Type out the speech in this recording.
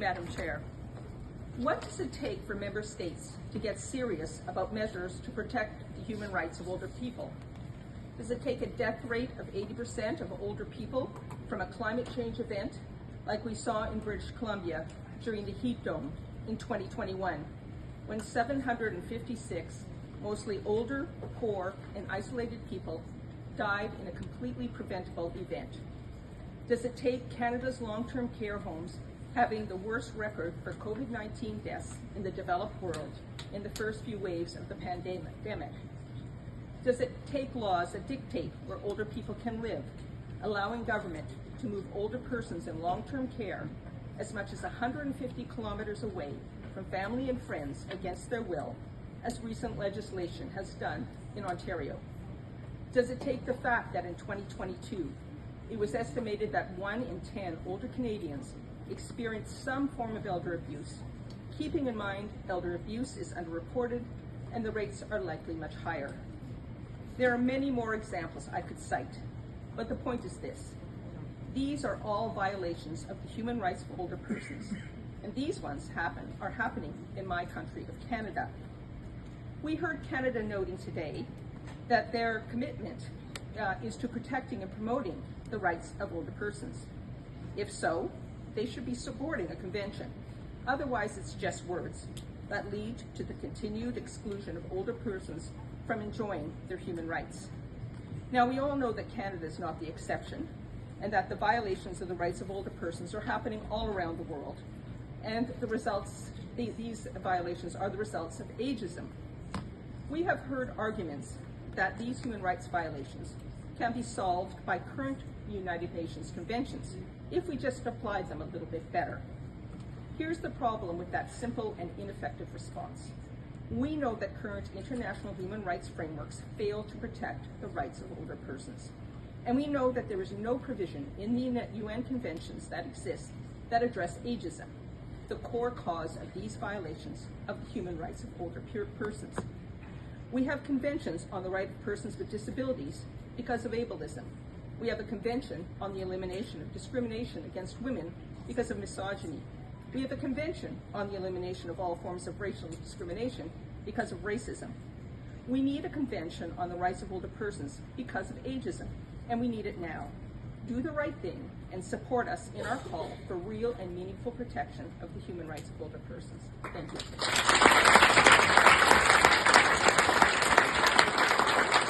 Madam Chair. What does it take for member states to get serious about measures to protect the human rights of older people? Does it take a death rate of 80% of older people from a climate change event like we saw in British Columbia during the heat dome in 2021, when 756 mostly older, poor, and isolated people died in a completely preventable event? Does it take Canada's long-term care homes having the worst record for COVID-19 deaths in the developed world in the first few waves of the pandemic? Does it take laws that dictate where older people can live, allowing government to move older persons in long-term care as much as 150 kilometers away from family and friends against their will, as recent legislation has done in Ontario? Does it take the fact that in 2022, it was estimated that 1 in 10 older Canadians experienced some form of elder abuse, keeping in mind elder abuse is underreported and the rates are likely much higher? There are many more examples I could cite, but the point is this: these are all violations of the human rights of older persons, and these ones are happening in my country of Canada. We heard Canada noting today that their commitment is to protecting and promoting the rights of older persons. If so, they should be supporting a convention. Otherwise, it's just words that lead to the continued exclusion of older persons from enjoying their human rights. Now, we all know that Canada is not the exception, and that the violations of the rights of older persons are happening all around the world. And these violations are the results of ageism. We have heard arguments that these human rights violations can be solved by current United Nations conventions if we just applied them a little bit better. Here's the problem with that simple and ineffective response. We know that current international human rights frameworks fail to protect the rights of older persons. And we know that there is no provision in the UN conventions that exist that address ageism, the core cause of these violations of the human rights of older persons. We have conventions on the right of persons with disabilities because of ableism. We have a convention on the elimination of discrimination against women because of misogyny. We have a convention on the elimination of all forms of racial discrimination because of racism. We need a convention on the rights of older persons because of ageism, and we need it now. Do the right thing and support us in our call for real and meaningful protection of the human rights of older persons. Thank you.